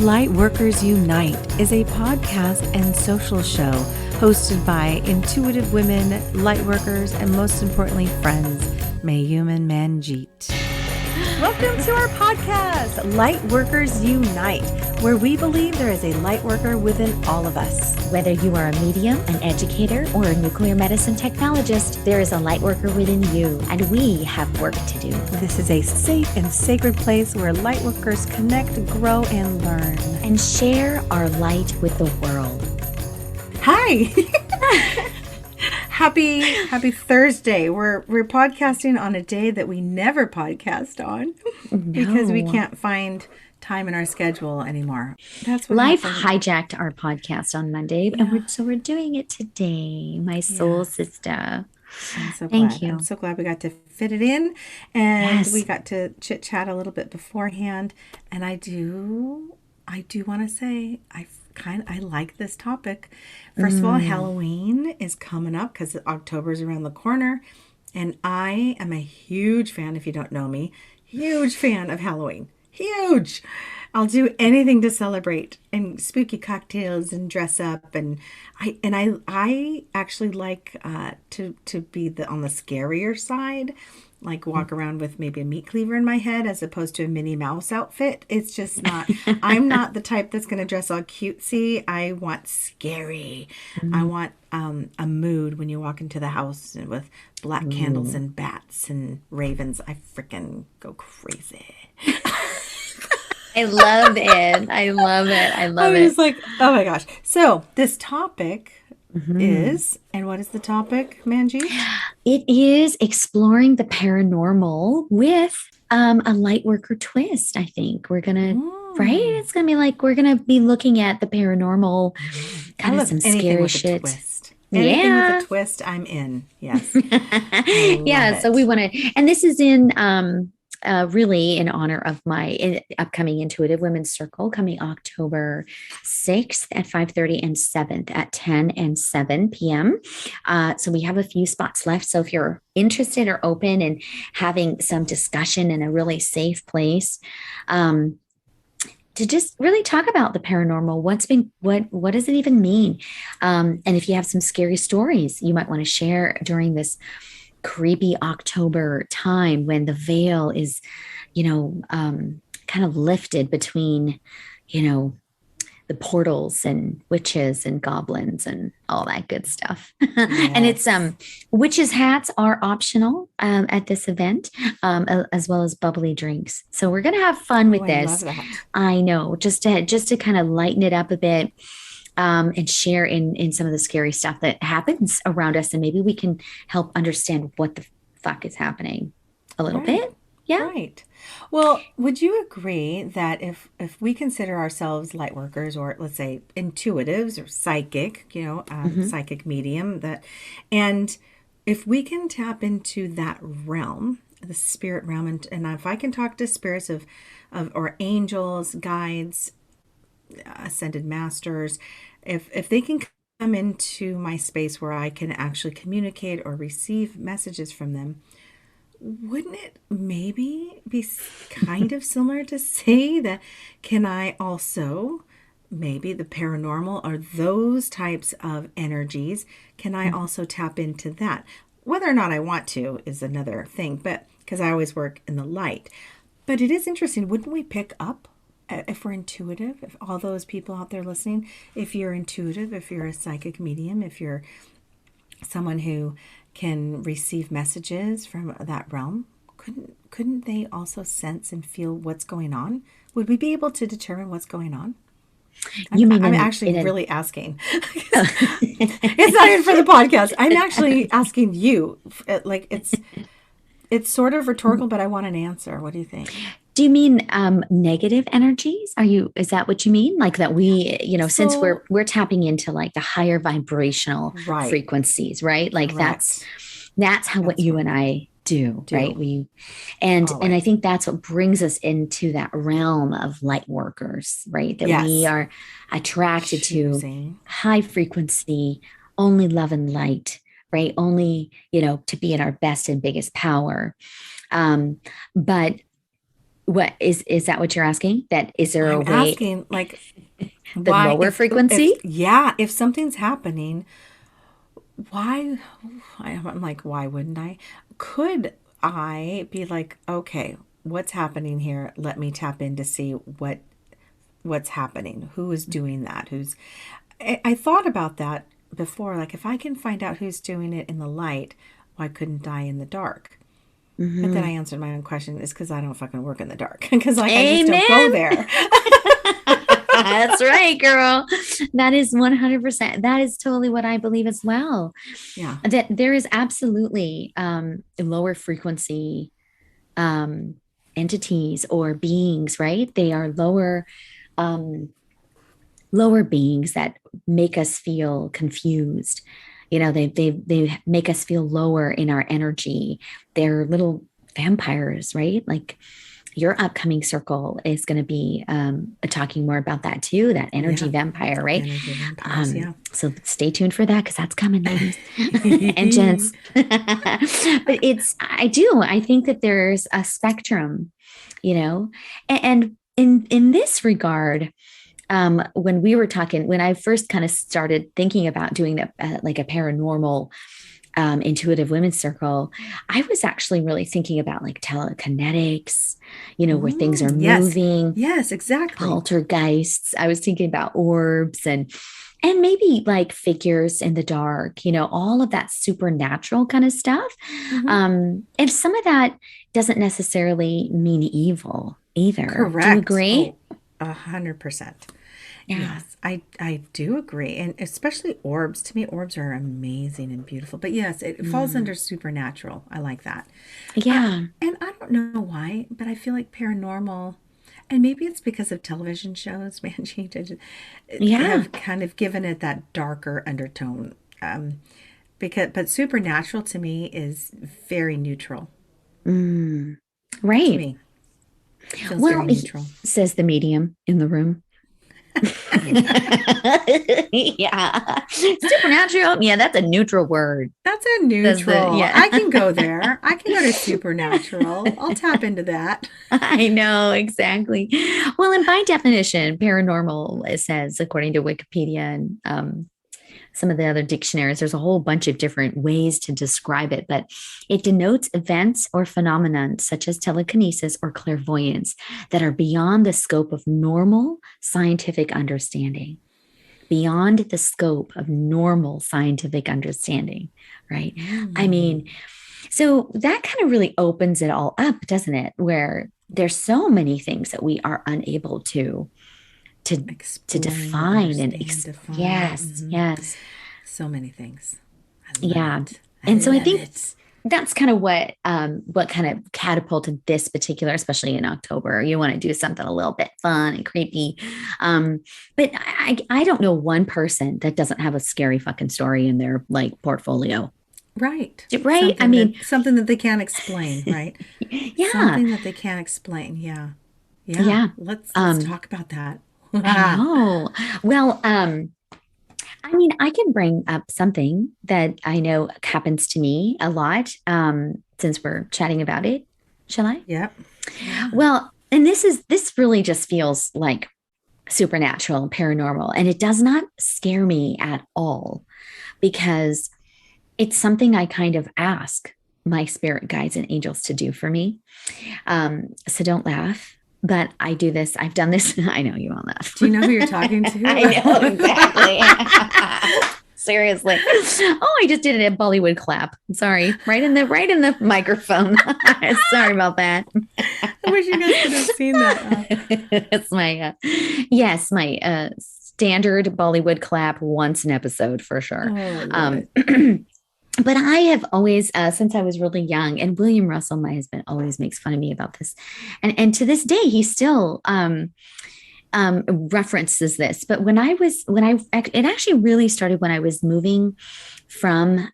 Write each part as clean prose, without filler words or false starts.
Lightworkers Unite is a podcast and social show hosted by intuitive women, lightworkers, and most importantly, friends, Mayume and Manjeet. Welcome to our podcast, Lightworkers Unite, where we believe there is a lightworker within all of us. Whether you are a medium, an educator, or a nuclear medicine technologist, there is a lightworker within you, and we have work to do. This is a safe and sacred place where lightworkers connect, grow, and learn. And share our light with the world. Hi! Happy Thursday. We're podcasting on a day that we never podcast on because we can't find time in our schedule anymore. That's what life happened. hijacked our podcast on Monday, and we're doing it today, my soul sister. I'm so Thank glad. you. I'm so glad we got to fit it in, and we got to chit chat a little bit beforehand. And I do want to say I like this topic. First of all, Halloween is coming up because October's around the corner, and I am a huge fan. If you don't know me, huge fan of Halloween. Huge. I'll do anything to celebrate and spooky cocktails and dress up, and I actually like to be on the scarier side, like walk around with maybe a meat cleaver in my head as opposed to a Minnie Mouse outfit. It's just not, I'm not the type that's going to dress all cutesy. I want scary. I want a mood when you walk into the house with black candles and bats and ravens. I freaking go crazy. I love it. I love it. I love it. It's like, oh my gosh. So this topic is, and what is the topic, Manjeet? It is exploring the paranormal with a lightworker twist. I think we're gonna, right? It's gonna be like we're gonna be looking at the paranormal, kind of some scary shit. Anything with a twist, I'm in. Yes. Yeah. So we want to, and this is in really in honor of my upcoming Intuitive Women's Circle coming October 6th at 5:30 and 7th at 10 and 7 p.m. So we have a few spots left. So if you're interested or open and having some discussion in a really safe place, to just really talk about the paranormal, what does it even mean? And if you have some scary stories you might want to share during this creepy October time when the veil is, kind of lifted between, the portals and witches and goblins and all that good stuff. Yes. And it's witches hats are optional at this event, as well as bubbly drinks. So we're gonna have fun with this. I love that. I know, just to kind of lighten it up a bit. And share in some of the scary stuff that happens around us. And maybe we can help understand what the fuck is happening a little bit. Yeah. Right. Well, would you agree that if we consider ourselves light workers, or let's say intuitives or psychic, psychic medium, and if we can tap into that realm, the spirit realm, and if I can talk to spirits of or angels, guides, ascended masters, if they can come into my space where I can actually communicate or receive messages from them, wouldn't it maybe be kind of similar to say that can I also, maybe the paranormal or those types of energies, can I also tap into that? Whether or not I want to is another thing, but because I always work in the light. But it is interesting, wouldn't we pick up if we're intuitive, if all those people out there listening, if you're intuitive, if you're a psychic medium, if you're someone who can receive messages from that realm, couldn't they also sense and feel what's going on? Would we be able to determine what's going on? I'm actually really asking. It's not even for the podcast. I'm actually asking you. Like it's sort of rhetorical, but I want an answer. What do you think? Do you mean negative energies? Is that what you mean? Like that we, since we're tapping into like the higher vibrational frequencies, right? Like that's how what you and I do, right? And I think that's what brings us into that realm of light workers, right? That we are attracted to high frequency, only love and light, right? Only, to be in our best and biggest power. But What is that what you're asking? That is there a I'm way asking, like, the why, lower if, frequency? yeah, if something's happening, why, I'm like, why wouldn't I? Could I be like, okay, what's happening here? Let me tap in to see what's happening. Who is doing that? I thought about that before. Like, if I can find out who's doing it in the light, why couldn't I in the dark? But then I Hmm. answered my own question is because I don't fucking work in the dark. Because, like, I just don't go Amen. there. That's right, girl. That is 100%. That is totally what I believe as well. Yeah. That there is absolutely lower frequency um, entities or beings, right? They are um, lower beings that make us feel confused. They make us feel lower in our energy. They're little vampires, right? Like your upcoming circle is going to be talking more about that too, that energy Yeah. vampire, right? Energy vampires. Yeah. So stay tuned for that because that's coming, ladies and gents. But I think that there's a spectrum, and in this regard, when we were talking, when I first kind of started thinking about doing like a paranormal intuitive women's circle, I was actually really thinking about like telekinetics, where things are Yes. moving, Yes, exactly. poltergeists. I was thinking about orbs and maybe like figures in the dark, all of that supernatural kind of stuff. Hmm. And some of that doesn't necessarily mean evil either. Do you Correct. agree? Oh, 100%. Yeah. Yes, I do agree. And especially orbs. To me, orbs are amazing and beautiful. But yes, it falls Mm. under supernatural. I like that. Uh, Yeah. and I don't know why, but I feel like paranormal, and maybe it's because of television shows, Manjeet, Yeah. have kind of given it that darker undertone. But supernatural to me is very neutral. Mm. To Right. me, feels Well, very neutral. says the medium in the room. Yeah. Supernatural. Yeah, that's a neutral word. That's a Says the, neutral. yeah. I can go there. I can go to supernatural. I'll tap into that. I know, exactly. Well, and by definition, paranormal, it says, according to Wikipedia and some of the other dictionaries, there's a whole bunch of different ways to describe it, but it denotes events or phenomena such as telekinesis or clairvoyance that are beyond the scope of normal scientific understanding. Beyond the scope of normal scientific understanding, right? I mean, so that kind of really opens it all up, doesn't it? Where there's so many things that we are unable to to Explain, define understand, define. yes, yes, So many things. I love yeah. it. I And so I love think it. that's kind of what kind of catapulted this particular, especially in October. You want to do something a little bit fun and creepy. But I don't know one person that doesn't have a scary fucking story in their like portfolio. Right. Right? I mean, Something that they can't explain, right? yeah, Something that they can't explain. Yeah. Yeah. yeah. Let's Um, talk about that. I know. Well, I mean, I can bring up something that I know happens to me a lot, since we're chatting about it. Shall I? Yep. Yeah. Well, and this really just feels like supernatural and paranormal, and it does not scare me at all because it's something I kind of ask my spirit guides and angels to do for me. So don't laugh. But I do this. I've done this. I know you won't laugh. Do you know who you're talking I know to? exactly. Seriously. Oh, I just did a Bollywood clap. Sorry. Right in the microphone. Sorry about that. I wish you guys could have seen that. It's my yes, my standard Bollywood clap once an episode for sure. Oh, I love Um it. but I have always, since I was really young, and William Russell, my husband, always makes fun of me about this, and to this day, he still references this. But it actually really started when I was moving from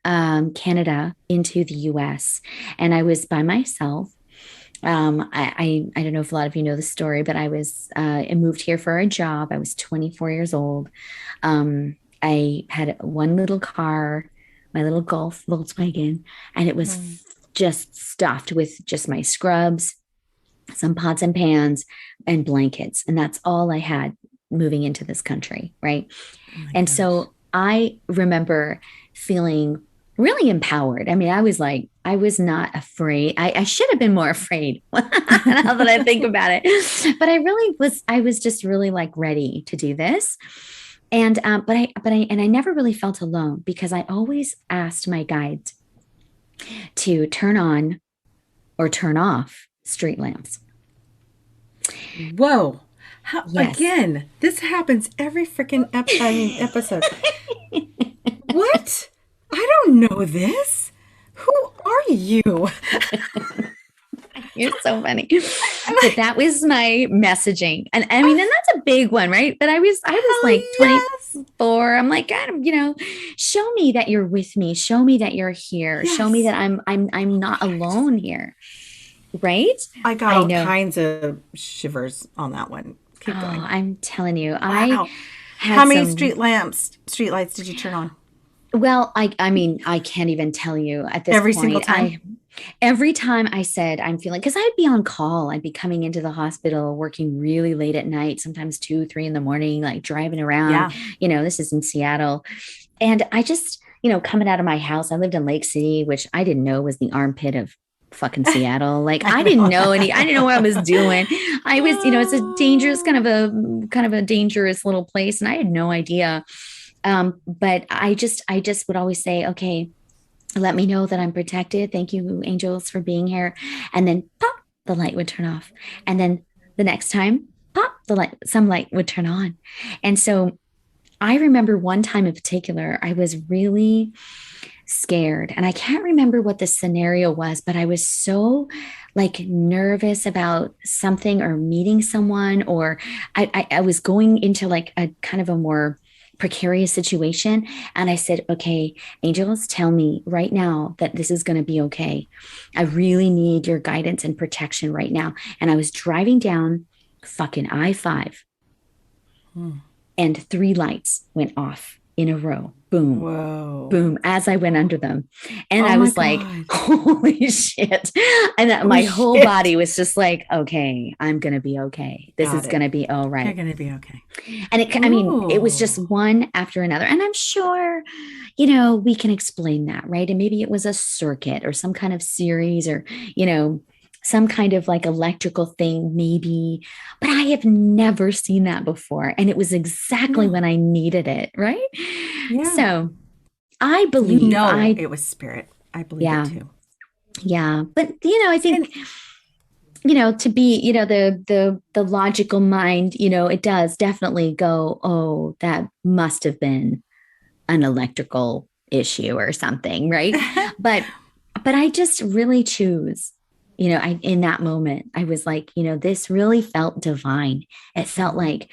Canada into the U.S. and I was by myself. I don't know if a lot of you know the story, but I moved here for a job. I was 24 years old. I had one little car, my little Volkswagen, and it was Mm. just stuffed with just my scrubs, some pots and pans, and blankets. And that's all I had moving into this country. Right. Oh my And gosh. so I remember feeling really empowered. I mean, I was like, I was not afraid. I should have been more afraid now that I think about it. But I was just really like ready to do this. And, and I never really felt alone because I always asked my guides to turn on or turn off street lamps. Whoa. How, Yes. again, this happens every freaking episode. What? I don't know this. Who are you? You're so funny. But that was my messaging. And I mean, and that's a big one, right? But I was Hell like yes. 24. I'm like, God, show me that you're with me. Show me that you're here. Show me Yes. that I'm not alone here. Right? I got I all know. kinds of shivers on that one. Keep Oh, going. I'm telling you, I Wow. How had many some. street lights did you turn on? Well, I mean, I can't even tell you at this Every single point. time? Every time I said I'm feeling, because I'd be on call, I'd be coming into the hospital, working really late at night, sometimes 2, 3 in the morning, like driving around. Yeah. This is in Seattle. And I just, coming out of my house, I lived in Lake City, which I didn't know was the armpit of fucking Seattle. Like I know. I didn't know what I was doing. I was, it's a dangerous Oh, kind of a dangerous little place. And I had no idea. But I just would always say, okay, let me know that I'm protected. Thank you, angels, for being here. And then pop, the light would turn off. And then the next time, pop, some light would turn on. And so I remember one time in particular, I was really scared. And I can't remember what the scenario was, but I was so like nervous about something or meeting someone, or I was going into like a kind of a more precarious situation. And I said, okay, angels, tell me right now that this is going to be okay. I really need your guidance and protection right now. And I was driving down fucking I-5 hmm. and 3 lights went off in a row. Boom, Whoa. boom, as I went under them. And Oh I my was like, God. holy shit. And Oh my whole shit. body was just like, okay, I'm going to be okay. This Got is going it. to be all You're right. going to be okay. And I mean, it was Ooh. just one after another. And I'm sure, we can explain that, right? And maybe it was a circuit or some kind of series or, you know, some kind of like electrical thing, maybe. But I have never seen that before. And it was exactly No. when I needed it, right? Yeah. So I You believe know it was spirit. I believe it yeah, too. yeah. But, I think, And to be, the logical mind, it does definitely go, oh, that must have been an electrical issue or something, right? But I just really choose, I in that moment, I was like, this really felt divine. It felt Mhm. like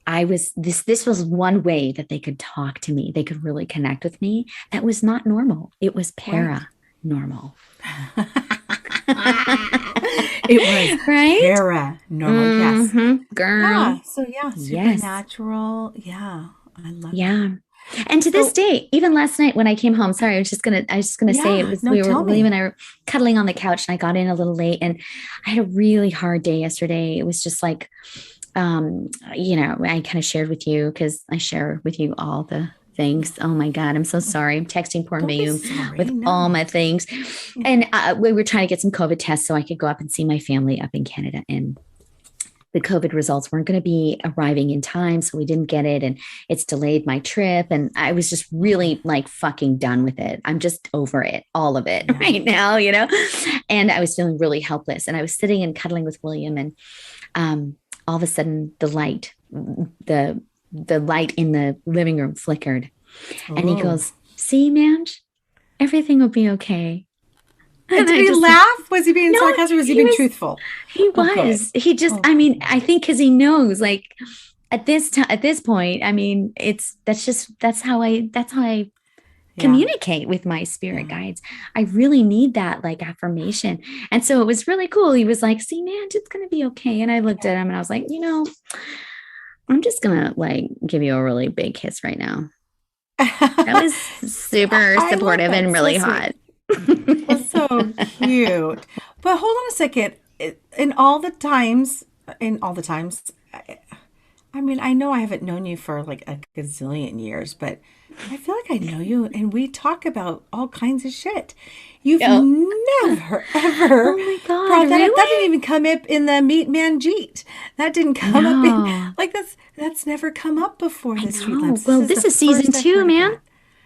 I was this was one way that they could talk to me. They could really connect with me. That was not normal. It was Right. paranormal. It was Right? paranormal. Yes. Mm-hmm. Girl. Yeah. So yeah, Yes. supernatural. Yeah. I love that. Yeah. And to this So day, even last night when I came home, sorry, I was just gonna say it yeah, was no, tell William me. and I were cuddling on the couch and I got in a little late and I had a really hard day yesterday. It was just like I kind of shared with you because I share with you all the things. Oh my God, I'm so sorry. I'm texting poor Don't be Mayume sorry. with all No. my things. And we were trying to get some COVID tests so I could go up and see my family up in Canada. And the COVID results weren't going to be arriving in time. So we didn't get it. And it's delayed my trip. And I was just really like fucking done with it. I'm just over it, all of it Yeah. right now, And I was feeling really helpless. And I was sitting and cuddling with William. And all of a sudden, the light in the living room flickered. And he Oh. goes, see, Manj, everything will be okay. And Did I he just, laugh? Was he being no, sarcastic or was he he being was truthful? he Oh, good. was. He just, Oh, I mean, good. I think because he knows, like, at this time, at this point, I mean, that's how I Yeah. communicate with my spirit Yeah. guides. I really need that like affirmation. And so it was really cool. He was like, see, man, it's gonna be okay. And I looked at him and I was like, I'm just gonna like give you a really big kiss right now. That was super I love supportive that. and So really sweet. hot. Well, so cute. But hold on a second. in all the times, in all the times, I mean, I know I haven't known you for like a gazillion years, but I feel like I know you and we talk about all kinds of shit. You've Yeah. never, ever Oh my God, brought that up. That didn't really? even come up in the Meet Manjeet. That didn't come up in, No, like, that's never come up before I the street know. lamps. This Well, is the this is season first I've two, heard of man. that.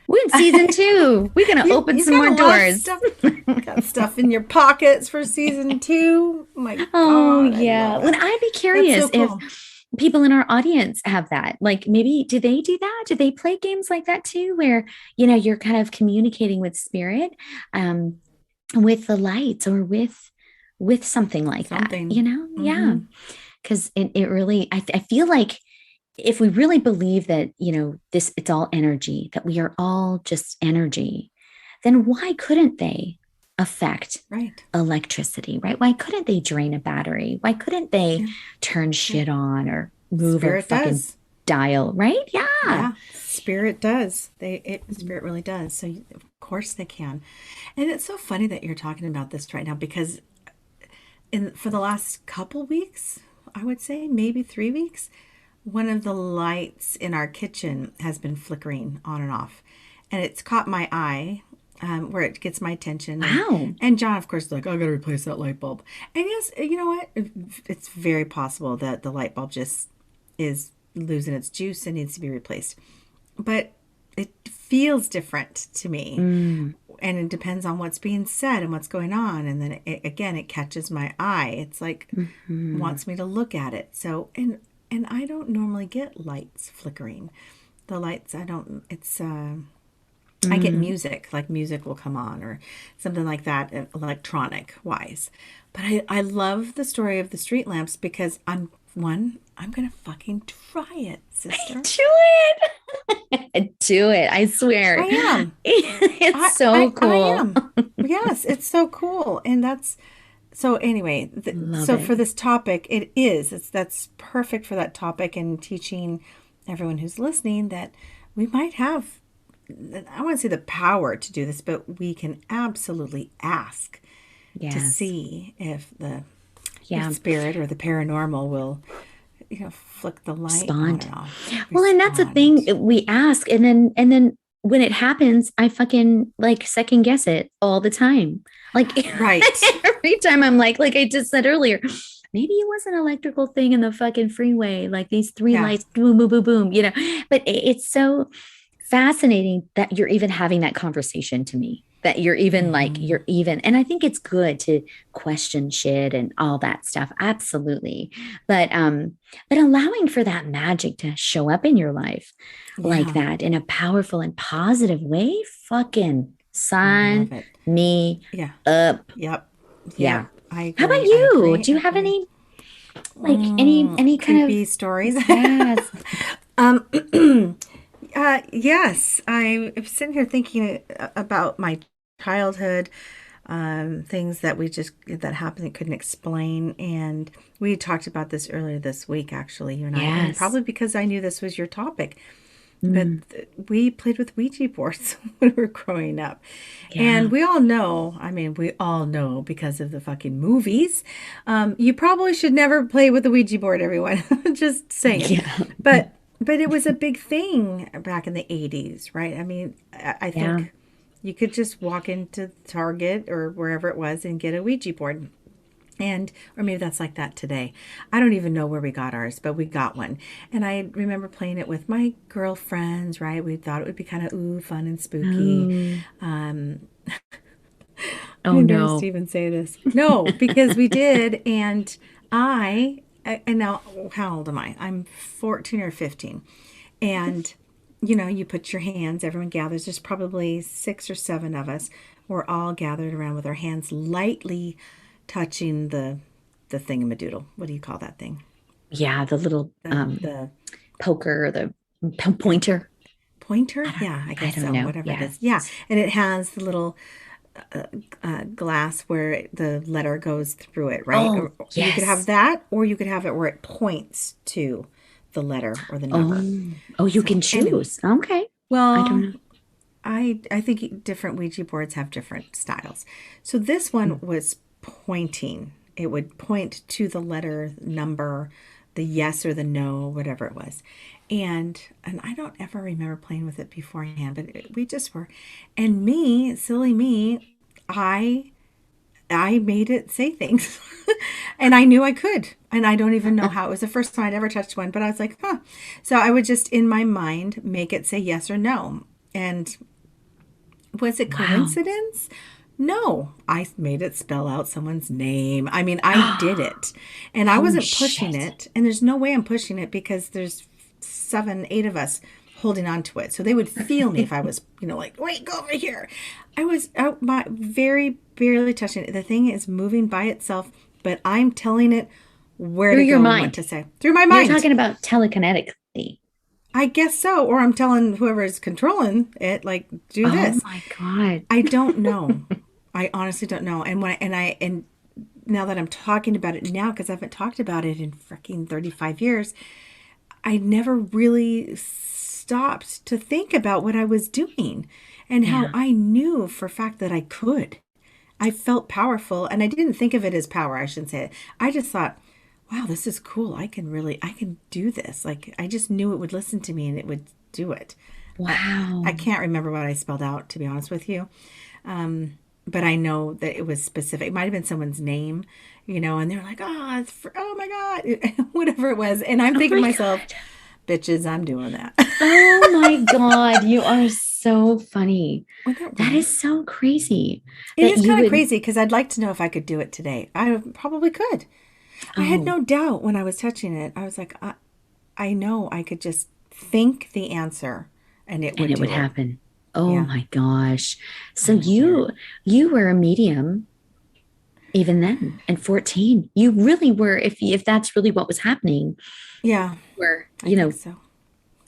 We're in season two. We're gonna open You've some got more a lot of doors. stuff. Got stuff in your pockets for season two. Oh my Oh God, I love yeah. When that. I'd be That's so curious if cool. people in our audience have that. Like maybe do they do that? Do they play games like that too, where you're kind of communicating with spirit, um, with the lights or with something like that, Something. Yeah. Mm-hmm. Because it really I feel like if we really believe that, this it's all energy, that we are all just energy, then why couldn't they affect Right. electricity, right? Why couldn't they drain a battery? Why couldn't they Yeah. turn Yeah. shit on or move a Spirit fucking does. dial, right? Yeah. Yeah. Spirit does. Spirit really does. So of course they can. And it's so funny that you're talking about this right now because in for the last couple weeks, I would say maybe 3 weeks, one of the lights in our kitchen has been flickering on and off, and it's caught my eye. Where it gets my attention, Wow. and John, of course, is like, I gotta replace that light bulb. And yes, you know what? It's very possible that the light bulb just is losing its juice and needs to be replaced. But it feels different to me, Mm, and it depends on what's being said and what's going on. And then again, it catches my eye. It's like mhm. wants me to look at it. So and I don't normally get lights flickering. The lights I don't. It's I get Mm. music, like music will come on or something like that, electronic wise. But I love the story of the street lamps because I'm gonna fucking try it, sister. Do it. Do it. I swear. I am. It's so I cool. am. Yes, it's so cool. And that's so anyway, Love so it. for this topic, that's perfect for that topic and teaching everyone who's listening that we might have I want to say the power to do this, but we can absolutely ask to Yes. see if the Yeah. spirit or the paranormal will, flick the light on Respond. and off, Well, and that's the thing respond. we ask, and then when it happens, I fucking like second guess it all the time. Like Right. every time I'm like I just said earlier, maybe it was an electrical thing in the fucking freeway, like these three Yeah. lights, boom, boom, boom, boom, But it's so fascinating that you're even having that conversation to me. That Hmm. and I think it's good to question shit and all that stuff. Absolutely. But allowing for that magic to show up in your life like Yeah. that in a powerful and positive way, fucking I sign love it. me Yeah. up. Yep. Yeah. Yep. I How about agree. I you? agree. Do I you have agree. any like any kind of Creepy stories. yes. um, yes, I'm sitting here thinking about my childhood, things that that happened that couldn't explain, and we talked about this earlier this week, actually, you and I, and Yes. probably because I knew this was your topic. But Mm, we played with Ouija boards when we were growing up. yeah. And we all know, I mean, we all know because of the fucking movies, you probably should never play with the Ouija board, everyone. Just saying. Yeah. But it was a big thing back in the 80s, right? I mean, I Yeah. think you could just walk into Target or wherever it was and get a Ouija board. And, or maybe that's like that today. I don't even know where we got ours, but we got one. And I remember playing it with my girlfriends, right? We thought it would be kind of, ooh, fun and spooky. Oh, Um, I'm oh embarrassed to no. even say this. No, because we did. And now, how old am I? I'm 14 or 15. And, you put your hands, everyone gathers. There's probably 6 or 7 of us. We're all gathered around with our hands lightly touching the thingamadoodle. What do you call that thing? Yeah, the little The poker, the pointer. pointer? Yeah, I I guess don't so. know. Whatever it Yeah. is. Yeah, and it has the little glass where the letter goes through it, right? Oh, Or you could have yes. that, or you could have it where it points to the letter or the number. Oh, oh, you So can anyway, choose. Okay. I don't well, know. I think different Ouija boards have different styles. So this one Mm. was pointing it would point to the letter number, the yes or the no, whatever it was. And I don't ever remember playing with it beforehand, but we just were. And me, silly me, I made it say things. And I knew I could. And I don't even know how. It was the first time I'd ever touched one, but I was like, huh. So I would just in my mind make it say yes or no. And was it Wow. coincidence? No, I made it spell out someone's name. I mean, I did it. And I Holy wasn't pushing shit. it. And there's no way I'm pushing it because there's seven, eight of us holding on to it. So they would feel me if I was, like, wait, go over here. I was out my very barely touching it. The thing is moving by itself, but I'm telling it where Through to your go and what mind. to say through my You're mind. talking about telekinetically. I guess so. Or I'm telling whoever's controlling it, like, do Oh this. my God. I don't know. I honestly don't know. And now that I'm talking about it now, because I haven't talked about it in freaking 35 years, I never really stopped to think about what I was doing and how Yeah. I knew for a fact that I could. I felt powerful, and I didn't think of it as power. I shouldn't say it. I just thought, wow, this is cool. I can do this. Like, I just knew it would listen to me and it would do it. I, I Wow. can't remember what I spelled out, to be honest with you. But I know that it was specific. It might have been someone's name, and they were like, oh, oh my God, whatever it was. And I'm Oh thinking to my myself, God. bitches, I'm doing that. Oh my God. You are so funny. Wasn't that That weird? is so crazy It that is you kind of would. crazy because I'd like to know if I could do it today. I probably could. I had Oh, no doubt when I was touching it. I was like, I know I could just think the answer and it and would it would do it. happen. Oh Yeah. my gosh. So Isn't that weird? you were a medium even then, and 14. You really were, if that's really what was happening, Yeah, were, I think so.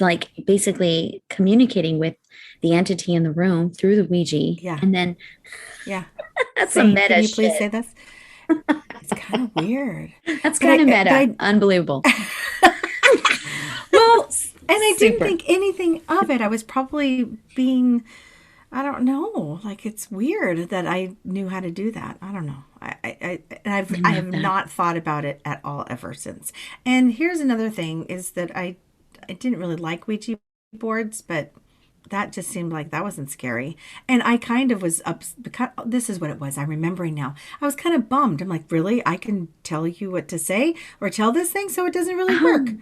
like basically communicating with the entity in the room through the Ouija. Yeah. And then Yeah. that's some Saying, can meta you please shit. say this? It's kind of weird. That's But kind of but meta. Unbelievable. well, and I didn't Super. think anything of it. I was probably being, I don't know, like it's weird that I knew how to do that. I don't know. And I I have love that. not thought about it at all ever since. And here's another thing is that I didn't really like Ouija boards, but that just seemed like that wasn't scary. And I kind of was up because this is what it was. I'm remembering now. I was kind of bummed. I'm like, really? I can tell you what to say or tell this thing so it doesn't really work.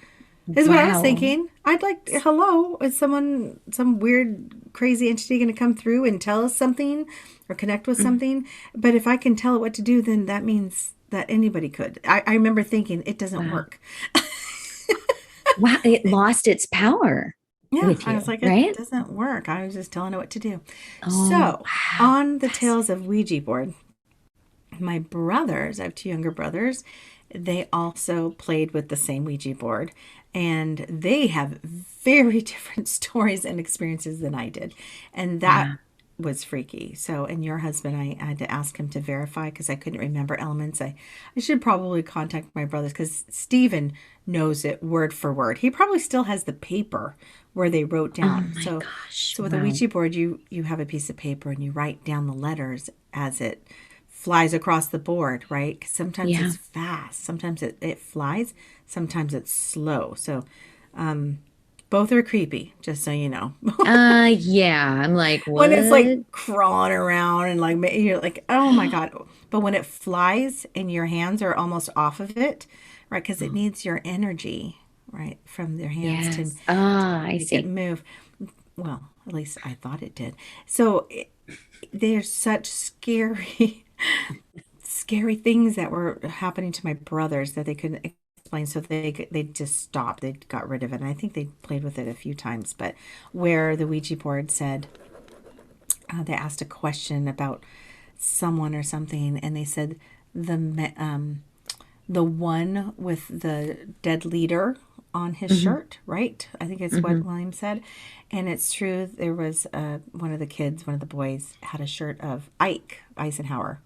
Oh, Is what I was wow. thinking. I'd like, hello, is someone, some weird, crazy entity going to come through and tell us something or connect with Mm. something? But if I can tell it what to do, then that means that anybody could. I remember thinking it doesn't Wow. work. Wow. It lost its power Yeah, with I was you, like, it right? doesn't work. I was just telling it what to do. Oh, So, wow. on the tales Fascinating. of Ouija board, my brothers, I have two younger brothers, they also played with the same Ouija board. And they have very different stories and experiences than I did. And that Yeah. was freaky. So, and your husband, I had to ask him to verify because I couldn't remember elements. I should probably contact my brothers because Stephen knows it word for word. He probably still has the paper where they wrote Oh down. my gosh. So with a Wow. Ouija board, you have a piece of paper and you write down the letters as it flies across the board, right? 'Cause sometimes Yeah. it's fast, sometimes it flies, sometimes it's slow. So both are creepy, just so you know. Yeah. I'm like, When it's like what? crawling around and like you're like, oh my God. But when it flies and your hands are almost off of it, right? Because it Oh, needs your energy, right, from their hands yes. to Ah, I make it see. move. Well, at least I thought it did. So they're such scary, scary things that were happening to my brothers that they couldn't explain. So they just stopped. They got rid of it. And I think they played with it a few times. But where the Ouija board said they asked a question about someone or something, and they said the one with the dead leader on his Hmm. shirt, right? I think it's what Hmm. William said. And it's true. There was one of the kids, one of the boys, had a shirt of Ike Eisenhower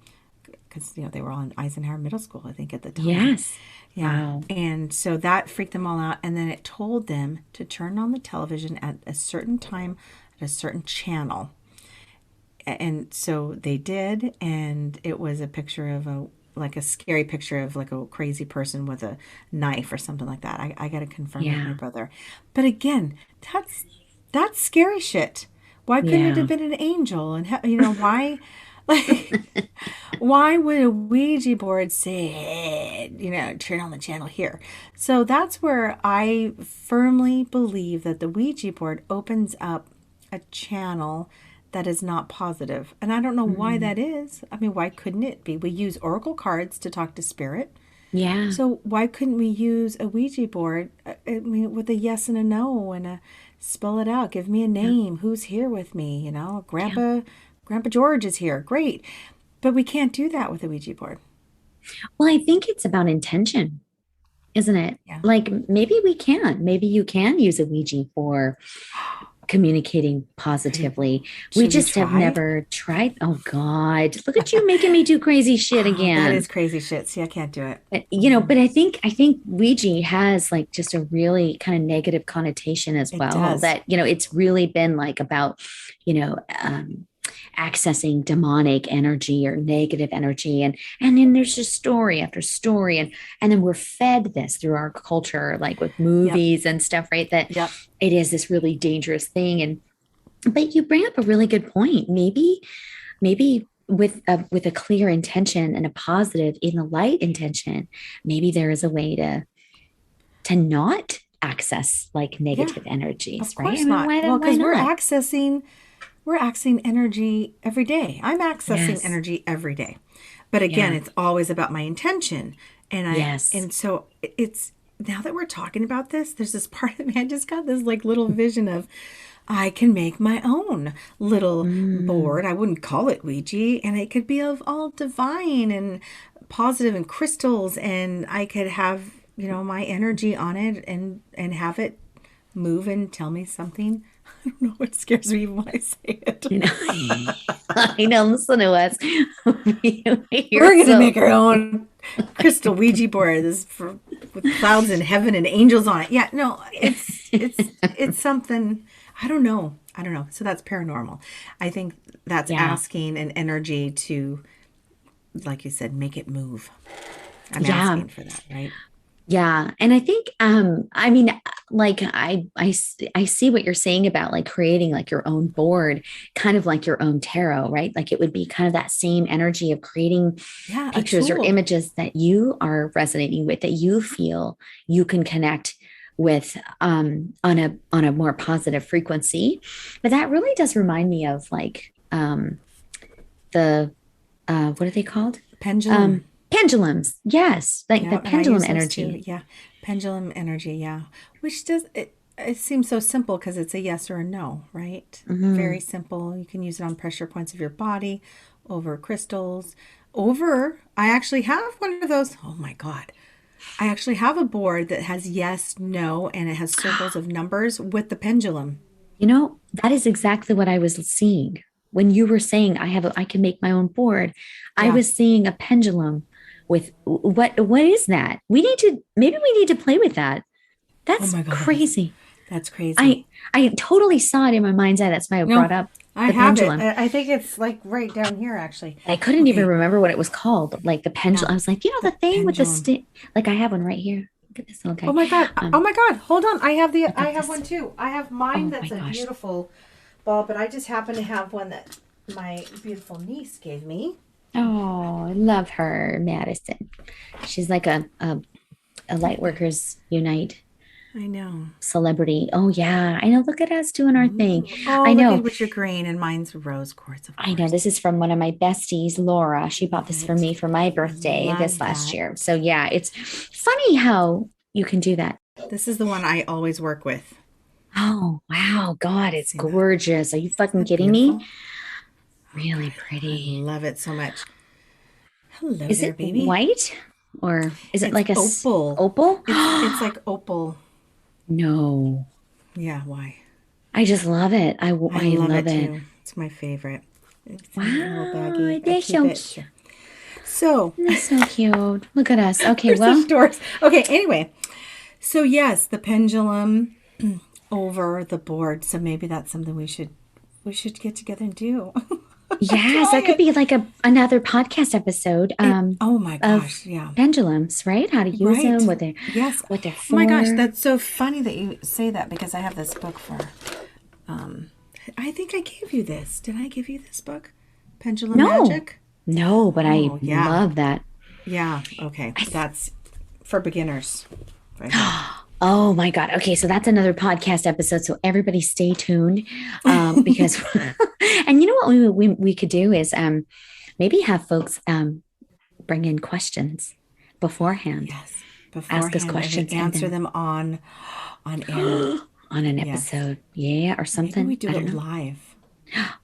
because they were all in Eisenhower Middle School, I think, at the time. Yes. Yeah, Wow. and so that freaked them all out. And then it told them to turn on the television at a certain time, at a certain channel, and so they did, and it was a picture of like a scary picture of like a crazy person with a knife or something like that. I got to confirm with my Yeah. brother. But again, that's scary shit. Why couldn't it have Yeah. been an angel? And why, like, why would a Ouija board say, hey, turn on the channel here? So that's where I firmly believe that the Ouija board opens up a channel that is not positive. And I don't know why Mm. that is. I mean, why couldn't it be? We use oracle cards to talk to spirit. Yeah. So why couldn't we use a Ouija board, I mean, with a yes and a no and a spell it out? Give me a Yeah. name. Who's here with me? Yeah. Grandpa George is here. Great. But we can't do that with a Ouija board. Well, I think it's about intention, isn't it? Yeah. Like maybe we can. Maybe you can use a Ouija for communicating Hey, positively. We should we just have try? never tried. Oh God, look at you making me do crazy shit Oh, that again. is crazy shit. See, I can't do it. But I think Ouija has like just a really kind of negative connotation as It well. does. That it's really been like about, you know, um, accessing demonic energy or negative energy, and then there's just story after story, and then we're fed this through our culture, like with Yep. movies and stuff, right? That Yep. it is this really dangerous thing, and but you bring up a really good point. Maybe with a clear intention and a positive in the light intention, maybe there is a way to not access like Yeah. negative Of energies, right? I course mean, not. Well, why because not? we're accessing energy every day. I'm accessing Yes. energy every day. But again, Yeah. it's always about my intention. Yes. And so it's now that we're talking about this, there's this part of me, I just got this like little vision of I can make my own little Mm, board. I wouldn't call it Ouija, and it could be of all divine and positive and crystals, and I could have, my energy on it and have it move and tell me something. I don't know what scares me when I say it. you know, I know. Listen to us. You're We're gonna so make our own crystal Ouija board. With clouds in heaven and angels on it. Yeah, no, it's something. I don't know. I don't know. So that's paranormal. I think that's yeah. asking an energy to, like you said, make it move. I'm Yeah. asking for that, right? Yeah, and I think I mean like I see what you're saying about like creating like your own board, kind of like your own tarot, right? Like it would be kind of that same energy of creating Yeah, a pictures or tool. images that you are resonating with, that you feel you can connect with on a more positive frequency. But that really does remind me of like the what are they called? Pendulum. Um pendulums. Yes, like the Yeah, and I pendulum use those too. energy. Yeah, pendulum energy. Yeah, which does it. It seems so simple because it's a yes or a no, right? Very Mhm. simple. You can use it on pressure points of your body, over crystals, over. I actually have one of those. Oh my God. I actually have a board that has yes, no, and it has circles of numbers with the pendulum. You know, that is exactly what I was seeing. When you were saying I can make my own board, I Yeah. was seeing a pendulum with what is that? Maybe we need to play with that. Oh That's my God, crazy. that's crazy. I totally saw it in my mind's eye. That's why I No, brought up I the have it. pendulum. I think it's like right down here, actually. I couldn't even Okay. remember what it was called. Like the Yeah, pendulum. I was like, you know, the the thing with the pendulum. stick. Like I have one right here. Look at this little Oh guy. my God. Oh Um, my God. Hold on. I I got have this. one too. I have mine Oh my that's a gosh. beautiful ball, but I just happen to have one that my beautiful niece gave me. Oh, I love her, Madison. She's like a Lightworkers Unite I know. celebrity. Oh yeah, I know. Look at us doing our thing. Ooh. Oh, I look know. at what your green and mine's rose quartz, of I know. course. This is from one of my besties, Laura. She bought Love this for it. me for my I birthday this love last that. year. So yeah, it's funny how you can do that. This is the one I always work with. Oh wow, God, it's See that? gorgeous. Are you Isn't fucking that kidding me? beautiful? Oh Really God, I pretty. love it so much. Hello Is there, it baby. white or is it It's like a opal. opal? It's like opal. No, Yeah, why? I just love it. I I love love it it. too. It's my favorite. It's in my little Wow, baggie. I they're keep so it. cute. So They're so cute. Look at us. Okay, they're such well, dorks. Okay, anyway. So yes, the pendulum over the board. So maybe that's something we should get together and do. I'm Yes, that could trying. be like another podcast episode Oh my of gosh, yeah. pendulums, right? How to use them, Right. Yes. what they're Oh my gosh, for. that's so funny that you say that because I have this book for um I think I gave you this. Did I give you this book? Pendulum No, Magic? no, but I Oh, yeah. love that. Yeah. Okay. I That's for beginners right here. Oh my God. Okay, so that's another podcast episode. So everybody stay tuned. Because and you know what we could do is maybe have folks bring in questions beforehand. Yes. Ask us Beforehand and we questions and answer then them on air. on an Yes. episode. Yeah, or Maybe we something. I do don't it know. live.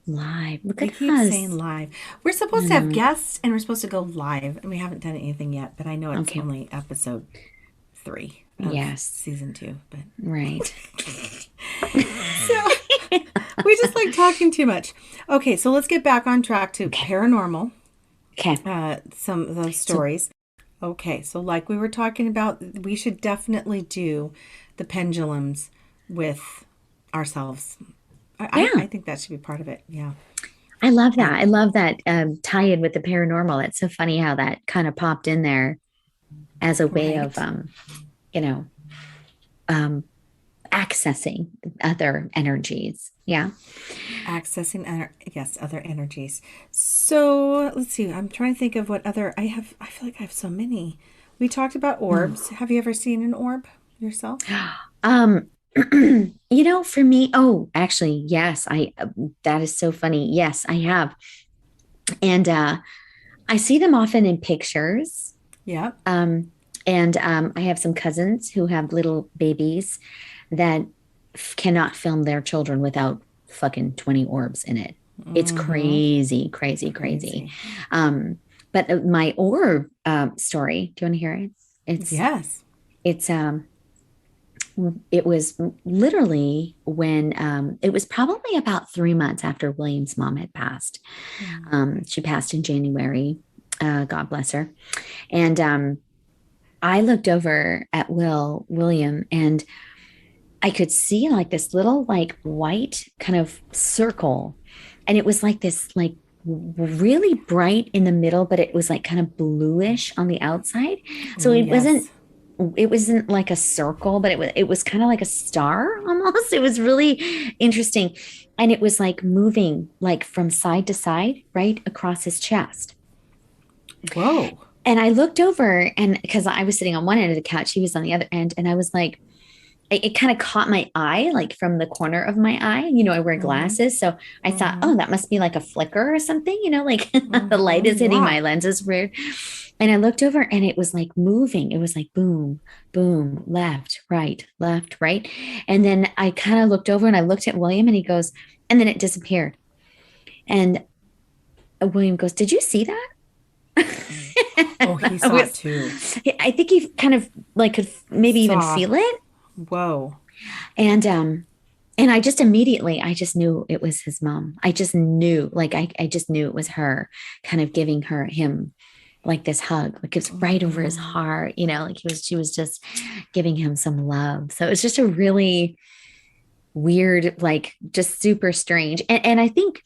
Live. Look They at keep saying us. live. We're supposed I to have know. guests and we're supposed to go live, and we haven't done anything yet, but I know it's Okay. only episode 3 of Yes. season 2. But Right. so we just like talking too much. Okay, so let's get back on track to Okay. paranormal, Okay. some of those So stories. Okay, so like we were talking about, we should definitely do the pendulums with ourselves. I yeah, think that should be part of it. Yeah. I love that. And I love that tie-in with the paranormal. It's so funny how that kind of popped in there as a way of right. you know, um, accessing other energies. Yeah. Accessing other, yes, other energies. So let's see. I'm trying to think of what other I have. I feel like I have so many. We talked about Mm. orbs. Have you ever seen an orb yourself? Um, for me, oh, actually, yes, that is so funny. Yes, I have. And I see them often in pictures. Yep. Um, and I have some cousins who have little babies that cannot film their children without fucking 20 orbs in it. It's Mm-hmm. crazy, crazy, crazy. Crazy. Um, but my orb story, do you want to hear it? It's Yes. it's it was literally when it was probably about 3 months after William's mom had passed. Mm. She passed in January. God bless her. And I looked over at William, and I could see like this little like white kind of circle. And it was like this like really bright in the middle, but it was like kind of bluish on the outside. So Oh yes. it wasn't like a circle, but it was kind of like a star almost. It was really interesting. And it was like moving like from side to side, right across his chest. Whoa. And I looked over, and because I was sitting on one end of the couch, he was on the other end, and I was like, it kind of caught my eye, like from the corner of my eye. I wear Mm-hmm. glasses. So I thought, Mm-hmm. oh, that must be like a flicker or something, like the light Mm-hmm. is hitting Yeah. my lenses weird. And I looked over, and it was like moving. It was like boom, boom, left, right. And then I kind of looked over and I looked at William, and he goes, and then it disappeared. And William goes, did you see that? Oh, he I saw it was, too. I think he kind of like could maybe even Saw. feel it. Whoa. And I just immediately, I just knew it was his mom. I just knew, like, I just knew it was her kind of giving him like this hug, like it was right over his Mm-hmm. heart, like she was just giving him some love. So it's just a really weird, like just super strange. And I think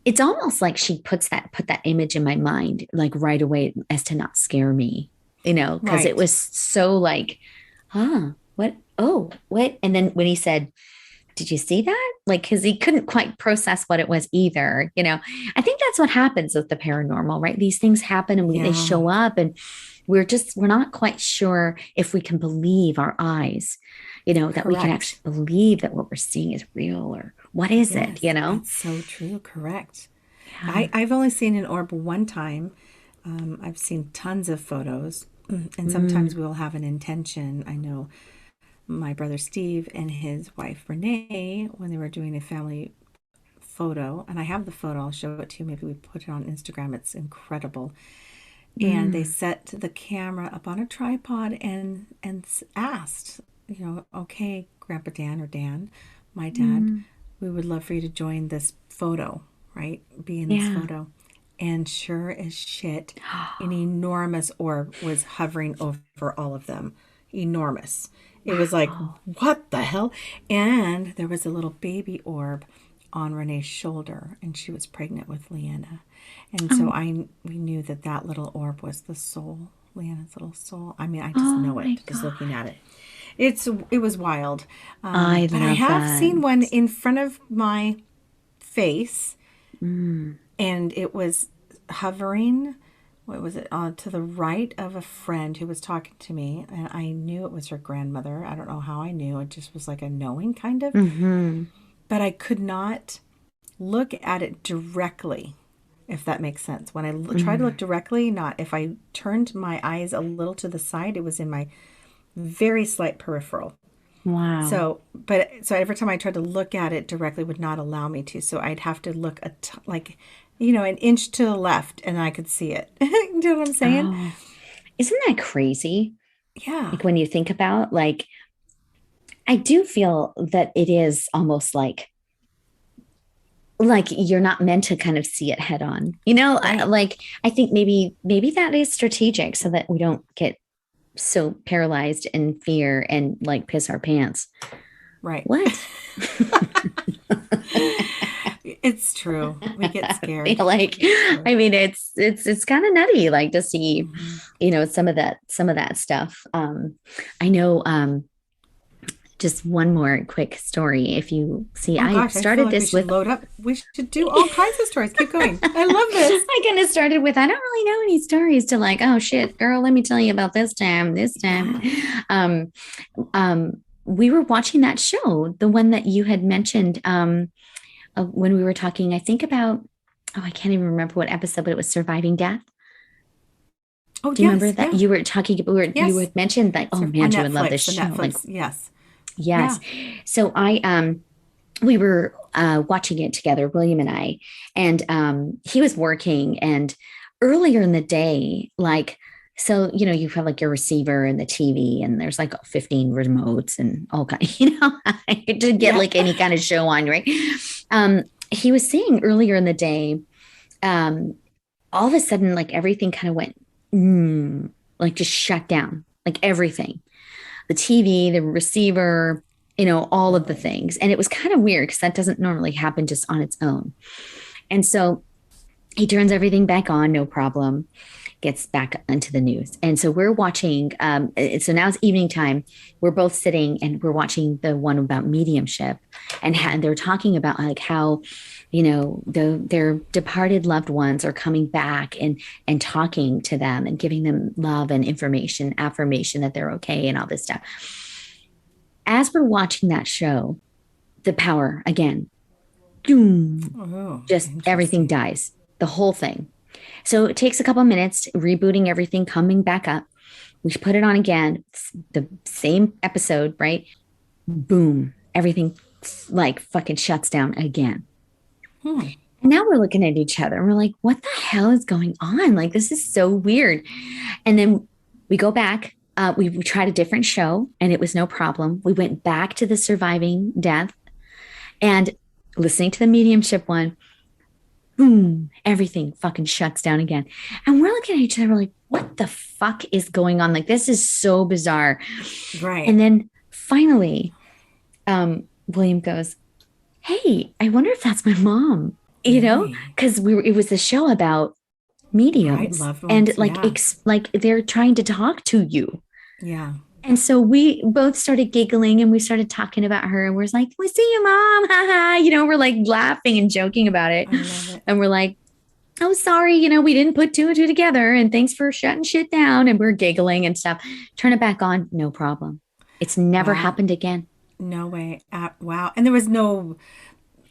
it's almost like she put that image in my mind, like right away as to not scare me, because it Right. was so like, huh, what? Oh, what? And then when he said, did you see that? Like, because he couldn't quite process what it was either. I think that's what happens with the paranormal, right? These things happen and they Yeah. show up, and we're not quite sure if we can believe our eyes, that we can Correct. actually believe that what we're seeing is real, or what is it, Yes, that's so true. Correct. Yeah. I've only seen an orb one time. I've seen tons of photos, and sometimes Mm, we'll have an intention. I know my brother Steve and his wife Renee, when they were doing a family photo, and I have the photo, I'll show it to you. Maybe we put it on Instagram. It's incredible. And they mm, set the camera up on a tripod and asked, okay, Grandpa Dan or Dan, my dad, mm. we would love for you to join this photo, right? Be in this Yeah. photo. And sure as shit, an enormous orb was hovering over all of them. Enormous. It was like, Wow. what the hell? And there was a little baby orb on Renee's shoulder, and she was pregnant with Leanna. And so Oh, we knew that that little orb was the soul, Leanna's little soul. I mean, I just oh know my it just looking at God. it. It was wild. I But I love have that. seen one in front of my face, Mm. and it was hovering. What was it? To the right of a friend who was talking to me, and I knew it was her grandmother. I don't know how I knew. It just was like a knowing kind of. Hmm. But I could not look at it directly, if that makes sense. When I tried to look Mm. directly, not if I turned my eyes a little to the side, it was in my very slight peripheral. Wow. So every time I tried to look at it directly, it would not allow me to. So I'd have to look like, an inch to the left, and I could see it. You know what I'm saying? Oh, isn't that crazy? Yeah. Like when you think about like I do feel that it is almost like you're not meant to kind of see it head on. Right. Like I think maybe that is strategic so that we don't get so paralyzed in fear and like piss our pants. Right. What? It's true. We get I scared. feel like It's true. I mean it's kind of nutty like to see Hmm. some of that stuff. I know just one more quick story. If you see, Oh I gosh, I feel started like we this should with load up. We should do all kinds of stories. Keep going. I love this. I kind of started with I don't really know any stories to like, oh shit, girl, let me tell you about this time. Yeah. Um, we were watching that show, the one that you had mentioned when we were talking, I think about, oh, I can't even remember what episode, but it was Surviving Death. Oh Do you remember yes. that Yeah. you were talking? You Yes. had mentioned like, oh man, On you would love this Netflix. The show. Like, Netflix. Yes. yes. Yeah. So we were watching it together, William and I, and he was working. And earlier in the day, like, so you have like your receiver and the TV, and there's like 15 remotes and all kind, to get Yeah. like any kind of show on, right? Um, he was saying earlier in the day, um, all of a sudden, like everything kind of went, like just shut down, like everything, the TV, the receiver, all of the Really. things. And it was kind of weird because that doesn't normally happen just on its own. And so he turns everything back on, no problem, gets back into the news. And so we're watching, so now it's evening time. We're both sitting and we're watching the one about mediumship. And they're talking about like how, their departed loved ones are coming back and talking to them and giving them love and information, affirmation that they're okay and all this stuff. As we're watching that show, the power again, boom, Oh, just everything interesting. dies, the whole thing. So it takes a couple of minutes, rebooting everything, coming back up. We put it on again, the same episode, right? Boom, everything like fucking shuts down again. Hmm. And now we're looking at each other and we're like, what the hell is going on? Like, this is so weird. And then we go back. We tried a different show and it was no problem. We went back to the surviving death and listening to the mediumship one, boom, everything fucking shuts down again. And we're looking at each other, we're like, what the fuck is going on? Like, this is so bizarre. Right. And then finally, William goes, hey, I wonder if that's my mom, Really. because it was a show about Right. mediums Loved and ones. like, Yeah. like they're trying to talk to you. Yeah. And so we both started giggling and we started talking about her and we're like, we see you, mom. Ha ha. We're like laughing and joking about it. I love it. And we're like, oh, sorry, we didn't put two and two together. And thanks for shutting shit down. And we're giggling and stuff. Turn it back on. No problem. It's never Wow. happened again. No way. Wow. And there was no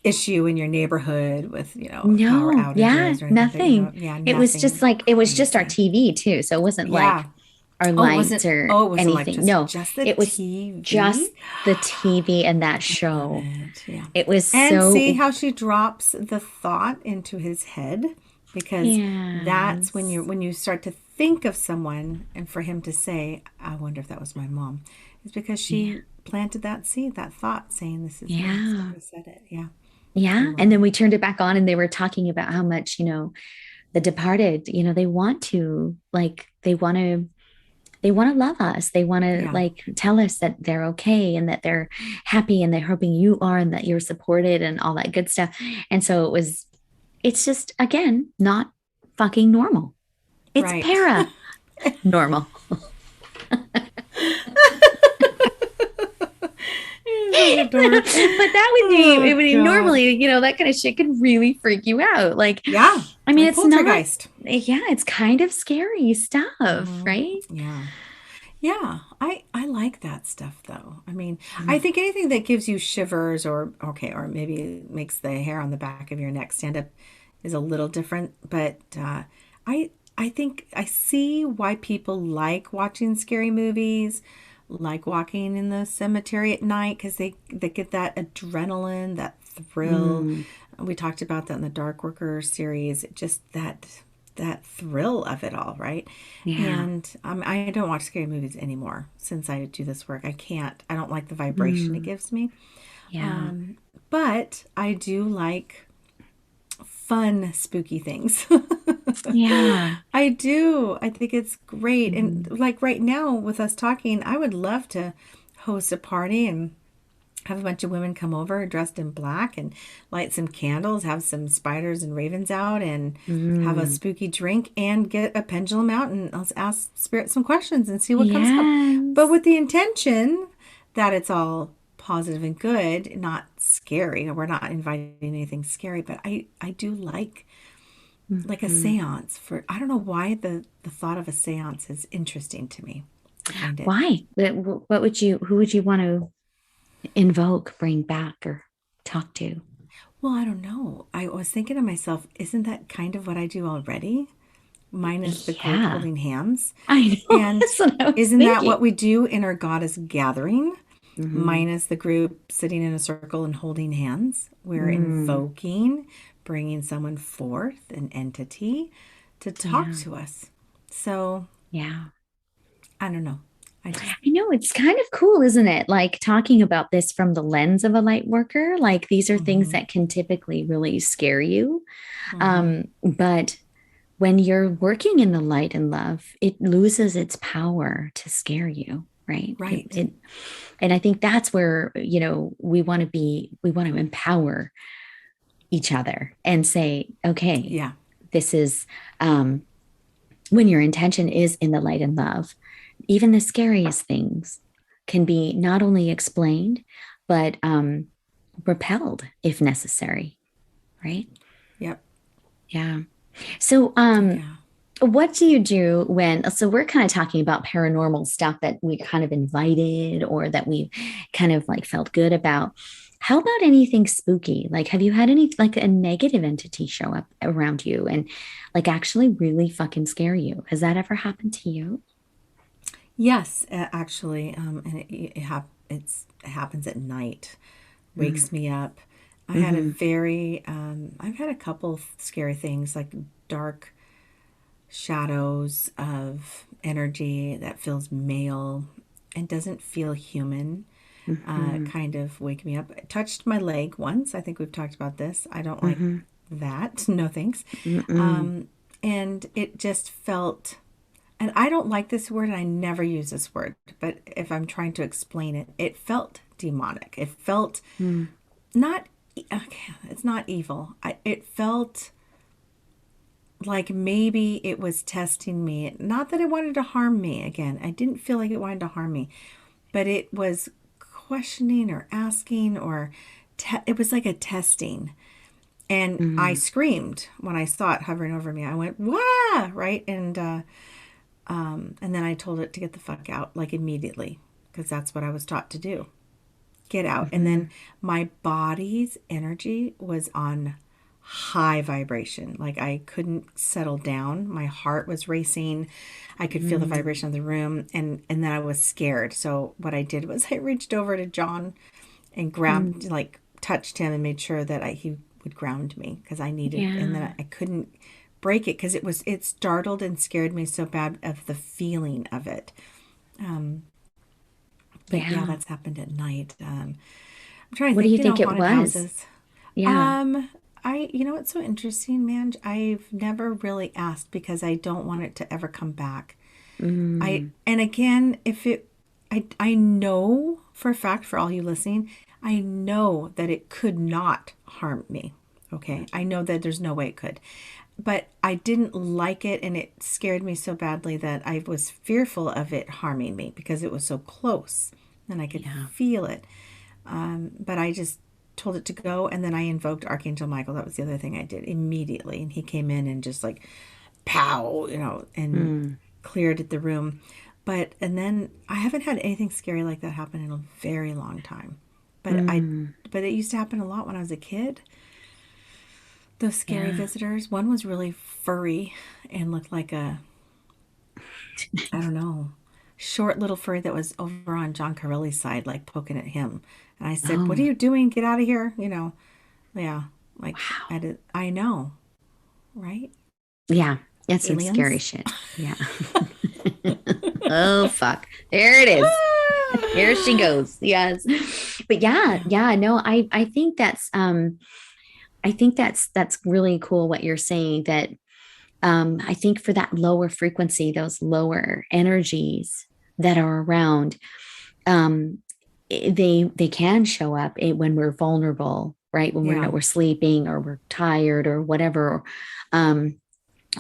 issue in your neighborhood with, power No, yeah, outages or anything that you know nothing. of? Yeah, It was just nothing like, it was just our crazy. TV too. So it wasn't like Yeah. our lights or It wasn't like anything. No, just the it was TV. just the TV and that I love show. it. Yeah. It was And see so, how she drops the thought into his head, because that's yes. when you start to think of someone, and for him to say, I wonder if that was my mom, is because Yeah. she planted that seed, that thought, saying this is me. So Yeah. he said it. Yeah. I Yeah. love And then it. we turned it back on and they were talking about how much, the departed, they want to they want to love us. They want to Yeah. like tell us that they're okay and that they're happy and they're hoping you are and that you're supported and all that good stuff. And so it's just, again, not fucking normal. It's Right. para normal. You're such a But dork. that would be, it Oh would be God. normally, that kind of shit can really freak you out. Like, Yeah. I mean, Like it's not, poltergeist. yeah, it's kind of scary stuff, right? Yeah. Yeah, I like that stuff though. I mean, I think anything that gives you shivers or okay, or maybe makes the hair on the back of your neck stand up is a little different, but I think I see why people like watching scary movies, like walking in the cemetery at night because they get that adrenaline, that thrill. Mm, We talked about that in the Dark Worker series, just that thrill of it all, right? yeah. And I don't watch scary movies anymore since I do this work. I can't. I don't like the vibration it Mm, gives me. yeah. But I do like fun, spooky things. Yeah. I do. I think it's great. And Mhm. like right now with us talking, I would love to host a party and have a bunch of women come over dressed in black and light some candles, have some spiders and ravens out, and have a Mm. spooky drink and get a pendulum out and let's ask spirit some questions and see what comes up. But Yes. with the intention that it's all positive and good, not scary. We're not inviting anything scary, but I do like a Mhm. seance for I don't know why the thought of a seance is interesting to me. I find it Why? What would you, who would you want to invoke, bring back, or talk to? well, I don't know. I was thinking to myself, isn't that kind of what I do already? Minus the group Yeah, holding hands. I know. And That's what I was isn't that what thinking. we do in our goddess gathering? Hmm. Minus the group sitting in a circle and holding hands. We're Mm, invoking, bringing someone forth, an entity, to talk yeah, to us. So yeah. I don't know. I just, I know it's kind of cool, isn't it? Like talking about this from the lens of a light worker. Like these are things mm-hmm, that can typically really scare you. mm-hmm, But when you're working in the light and love, it loses its power to scare you, right? right. And I think that's where, we want to empower each other and say, okay, Yeah, this is um, when your intention is in the light and love, even the scariest things can be not only explained, but repelled if necessary, right? yep, Yeah. So, yeah. what do you do when, so we're kind of talking about paranormal stuff that we kind of invited or that we kind of like felt good about. How about anything spooky? Like, have you had any, like a negative entity show up around you and like actually really fucking scare you? Has that ever happened to you? Yes, actually, and it happens at night. Mm, Wakes me up. hmm I've had a couple of scary things like dark shadows of energy that feels male and doesn't feel human. hmm Kind of wake me up. It touched my leg once. I think we've talked about this. I don't like hmm that. No thanks. mm And it just felt, and I don't like this word, and I never use this word, but if I'm trying to explain it, it felt demonic. It felt mm not, okay, it's not evil. It felt like maybe it was testing me. Not that it wanted to harm me. Again, I didn't feel like it wanted to harm me, but it was questioning or asking or it was like a testing. And I mm. screamed when I saw it hovering over me. I went, "Wah!" Right, and then I told it to get the fuck out, like immediately, because that's what I was taught to do. Get out. And then Mhm. my body's energy was on high vibration. Like I couldn't settle down. My heart was racing. I could feel the Mm, vibration of the room and then I was scared. So what I did was I reached over to John and mm. grabbed like touched him and made sure that he would ground me because I needed and then Yeah. I couldn't break it because it startled and scared me so bad of the feeling of it. But yeah, Yeah. that's happened at night. I'm trying to What do think, you think it haunted was? houses. Yeah. You know what's so interesting, man? I've never really asked because I don't want it to ever come back. Mm. And again, if it, I know for a fact, for all you listening, I know that it could not harm me. Okay. I know that there's no way it could. But I didn't like it, and it scared me so badly that I was fearful of it harming me because it was so close and I could Yeah. feel it. But I just told it to go, and then I invoked Archangel Michael. That was the other thing I did immediately. And he came in and just like, pow, and Mm. cleared the room. And then I haven't had anything scary like that happen in a very long time. But Mm. but it used to happen a lot when I was a kid. Those scary Yeah. visitors. One was really furry and looked like I don't know, short little furry that was over on John Corelli's side, like poking at him. And I said, "What are Oh, you doing? Get out of here!" Yeah, like wow. I know, right? Yeah. That's some scary Aliens. shit. Yeah. Oh, fuck. There it is. Here she goes. Yes. But yeah, Yeah, yeah, no, I think that's really cool what you're saying that I think for that lower frequency, those lower energies that are around, um, they can show up when we're vulnerable, right? When yeah, we're sleeping or we're tired or whatever, um,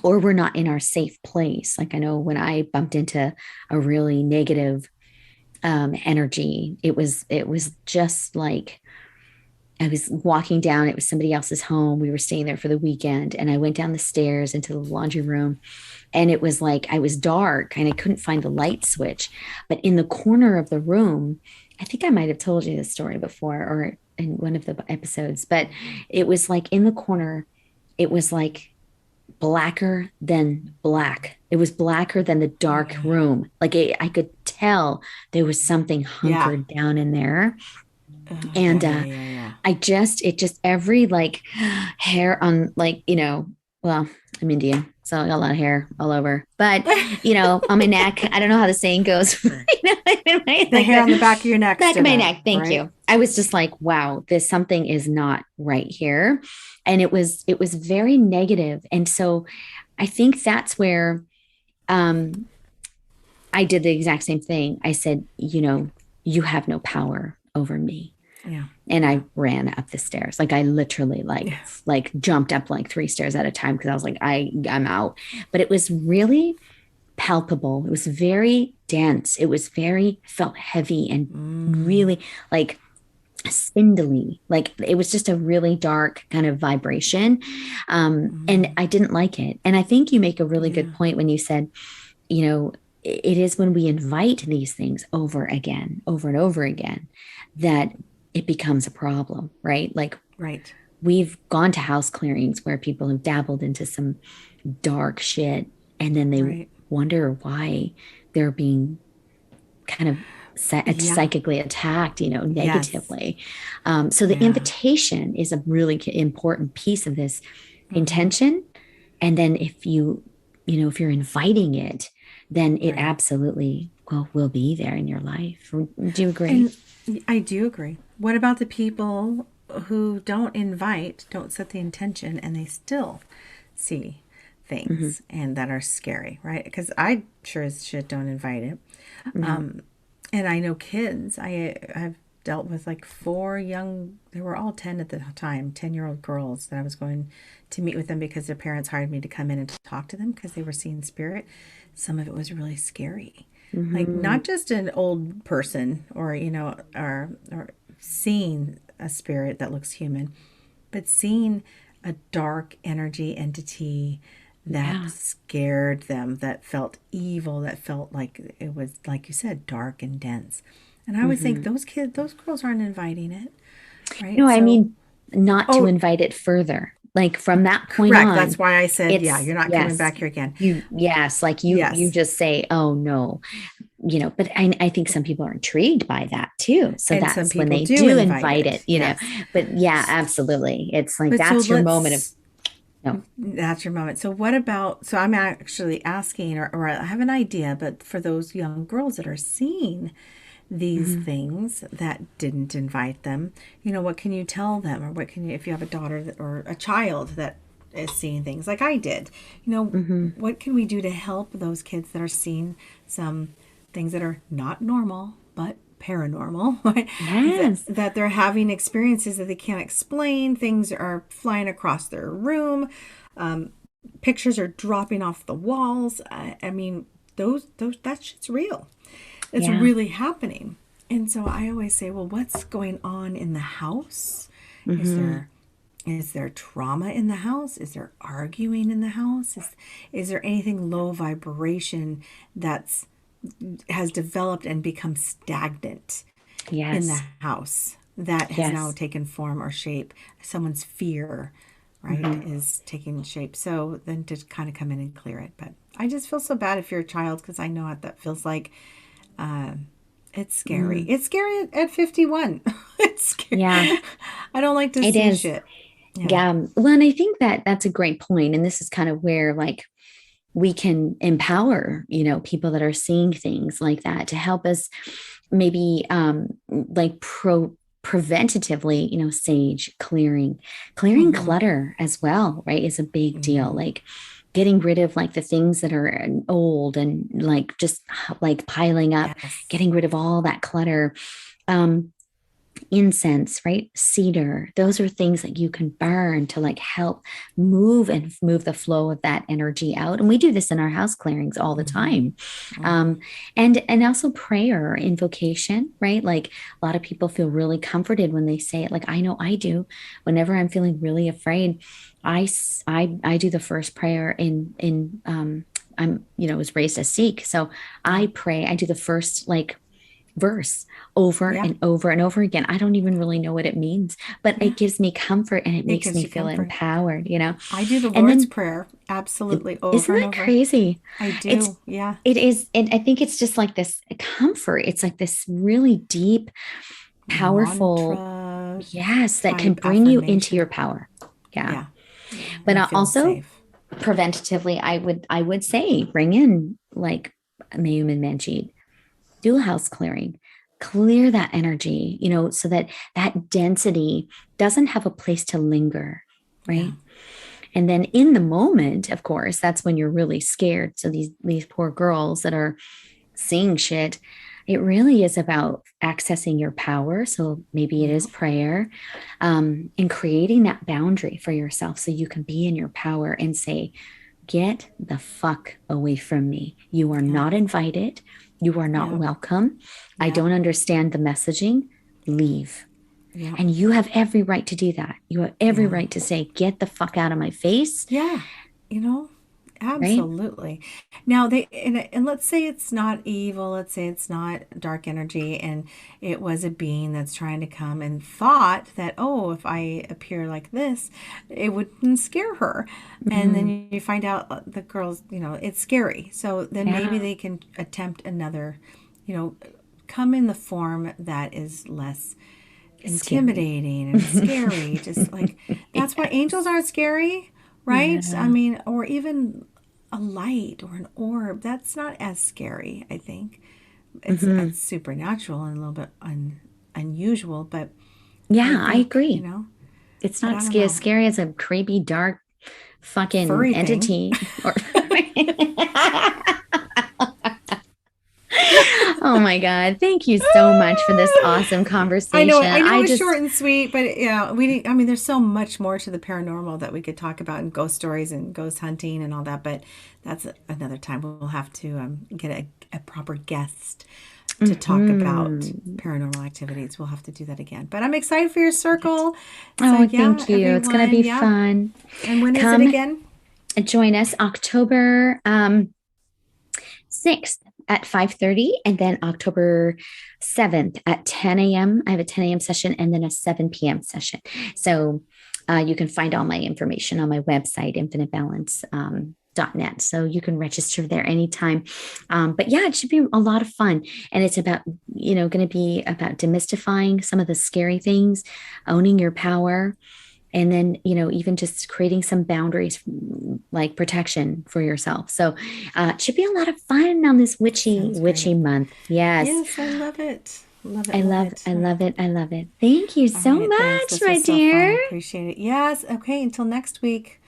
or we're not in our safe place. Like I know when I bumped into a really negative energy, it was just like I was walking down. It was somebody else's home. We were staying there for the weekend, and I went down the stairs into the laundry room, and it was like I was dark and I couldn't find the light switch. But in the corner of the room, I think I might have told you this story before or in one of the episodes, but it was like in the corner, it was like blacker than black. It was blacker than the dark room. Like I could tell there was something yeah, hunkered down in there. yeah, And yeah, yeah, yeah. it just every like hair on like, well, I'm Indian, so I got a lot of hair all over. But, on my neck, I don't know how the saying goes. The like hair on the the back of your neck back of stood my up, neck. Thank right? you. I was just like, wow, this something is not right here. And it was very negative. And so I think that's where um I did the exact same thing. I said, you have no power over me, Yeah, and yeah, I ran up the stairs. Like I literally yeah. like jumped up like three stairs at a time because I was like, I'm out. But it was really palpable. It was very dense. It was very felt heavy and Mm, really like spindly. Like it was just a really dark kind of vibration. And mm, I didn't like it. And I think you make a really good yeah, point when you said, you know, it is when we invite these things over again, over and over again, that it becomes a problem, right? Like right, we've gone to house clearings where people have dabbled into some dark shit and then they right. wonder why they're being kind of Yeah, psychically attacked, yes, negatively. So the yeah. invitation is a really important piece of this Mm-hmm. intention. And then if you're inviting it, then it Right. absolutely will be there in your life. Do you agree? And I do agree. What about the people who don't invite, don't set the intention, and they still see Hmm. things and that are scary, right? Because I sure as shit don't invite it. Yeah. And I know kids. I've dealt with like four young. They were all 10 at the time, 10-year-old girls that I was going to meet with them because their parents hired me to come in and talk to them because they were seeing spirit. Some of it was really scary, like Hmm. not just an old person or or seeing a spirit that looks human, but seeing a dark energy entity that Yeah. scared them, that felt evil, that felt like it was, like you said, dark and dense. And I always think Hmm. those kids, those girls aren't inviting it, right? No, I So, mean, not to oh, invite it further. Like from that point correct. That's on, why I said, yeah, it's you're not coming yes, back here again. yes, like you Yes. just say, oh no, but I think some people are intrigued by that too. So And some that's when people they do do invite invite it. it. Yes. But yeah, absolutely. It's like But so that's your moment of let's no. That's your moment. So what about, so I'm actually asking, or I have an idea, but for those young girls that are seeing these Mhm. things that didn't invite them, what can you tell them? Or what can you, if you have a daughter that, or a child that is seeing things like I did. You know, Hmm. what can we do to help those kids that are seeing some things that are not normal but paranormal, right? Yes. That they're having experiences that they can't explain. Things are flying across their room. Pictures are dropping off the walls. I mean, those that shit's real. It's Yeah. really happening. And so I always say, well, what's going on in the house? Is Hmm. there trauma in the house? Is there arguing in the house? Is there anything low vibration that's has developed and become stagnant in the Yes. house that has now Yes. taken form or shape? Someone's fear, right, Hmm. is taking shape. So then to kind of come in and clear it. But I just feel so bad if you're a child because I know what that feels like. It's scary. Mm. It's scary at 51. It's scary. Yeah, I don't like to it see is. shit. Yeah. Yeah. Well, and I think that that's a great point. And this is kind of where like we can empower, people that are seeing things like that to help us maybe like preventatively, sage clearing Mm-hmm. clutter as well, right, is a big deal. Mm-hmm. Like getting rid of like the things that are old and like just like piling up, Yes. getting rid of all that clutter. Um, Incense, right? Cedar. Those are things that you can burn to like help move the flow of that energy out. And we do this in our house clearings all the Mm-hmm. time. Mm-hmm. Um, and also prayer, invocation, right? Like a lot of people feel really comforted when they say it. Like I know I do. Whenever I'm feeling really afraid, I do the first prayer in I'm was raised as Sikh, so Yeah. I pray. I do the first like verse over Yeah. and over and over again. I don't even really know what it means, but Yeah. it gives me comfort and it It makes gives me you feel comfort. empowered. I do the And Lord's then Prayer absolutely over isn't and that over. crazy? I It's do. Yeah. it is, and I think it's just like this comfort. It's like this really deep, powerful, Mantra yes, that can type bring you into affirmation. your power. Yeah. Yeah. Yeah. And But you feel also safe. preventatively, I would say bring in like Mayume and Manjeet, do house clearing, clear that energy, so that that density doesn't have a place to linger, Yeah. right? And then in the moment, of course, that's when you're really scared. So these poor girls that are seeing shit, it really is about accessing your power. So maybe it is Yeah. prayer, and creating that boundary for yourself so you can be in your power and say, get the fuck away from me. You are Yeah. not invited. You are not Yeah. welcome. I Yeah. don't understand the messaging. Leave. Yeah. And you have every right to do that. You have every Yeah. right to say, get the fuck out of my face. Yeah, you know, Right? absolutely. Now and let's say it's not evil, let's say it's not dark energy and it was a being that's trying to come and thought that, oh, if I appear like this, it wouldn't scare her. And then Mm-hmm. you find out the girls, it's scary. So then maybe Yeah. they can attempt another, you know, come in the form that is less Scary. intimidating and scary. Just like that's why angels Yes. aren't scary, right? I Yeah. mean, or even a light or an orb. That's not as scary. I think it's Mm-hmm. supernatural and a little bit unusual, but I Yeah, I think agree. It's But not I don't as know, scary as a creepy, dark fucking furry thing. entity or oh my God. Thank you so much for this awesome I know it. conversation. I know I it's just, short and sweet, but yeah, I mean, there's so much more to the paranormal that we could talk about, and ghost stories and ghost hunting and all that. But that's another time. We'll have to get a proper guest to talk about mhm. paranormal activities. We'll have to do that again. But I'm excited for your circle. So Oh, yeah, thank you. It's going to everyone. be Yeah. fun. And when is it Come again? join us October 6th at 5:30 and then October 7th at 10 a.m. I have a 10 a.m. session and then a 7 p.m. session. So you can find all my information on my website, infinitebalance.net. So you can register there anytime. But yeah, it should be a lot of fun. And it's about, going to be about demystifying some of the scary things, owning your power, and then even just creating some boundaries like protection for yourself. So it should be a lot of fun on this Sounds witchy great. month. Yes. Yes, I love it. Love it. I Love love it. I All right. love it. I love it. Thank you All so right. Thanks. much, This my was so fun. dear. I appreciate it. Yes. Okay. Until next week.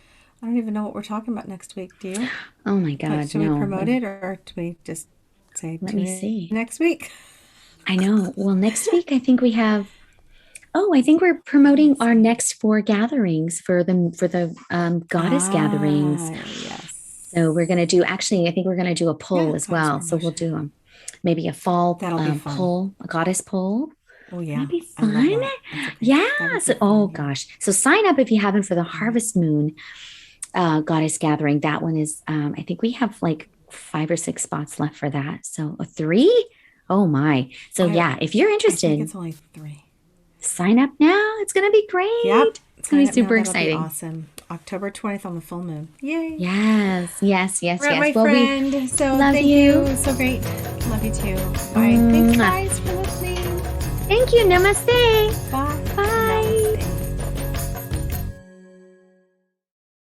I don't even know what we're talking about next week. Do you? Oh my Like, God, should we no. promote it or do we just say Let tune me in see. next week? I know. Well, next week I think we have. Oh, I think we're Let me promoting our see. next four gatherings for the goddess gatherings. Ah, yes. So we're gonna do. Actually, I think we're gonna do a Yeah, poll as goddess well. So we'll do promotion. maybe a fall That'll be fun. poll, a goddess poll. Oh, That'd yeah. be I love fun. that. That's a great, that would Yes. be Oh fun. Yeah. gosh. So sign up if you haven't for the Yeah. Harvest Moon goddess gathering. That one is. I think we have like 5 or 6 spots left for that. So a three. Oh my. So I, yeah, if you're I think interested, it's only 3. sign up now. It's gonna be Yep. great. It's gonna Sign be up now. super That'll be exciting. awesome. October 20th on the full moon. Yay. Yes, yes, All yes, right, yes. my Well, we friend. So love thank you. you. It's so great. Love you too. All right. Thanks, Mwah. guys, for listening. Thank you. Namaste. Bye. Bye. Namaste.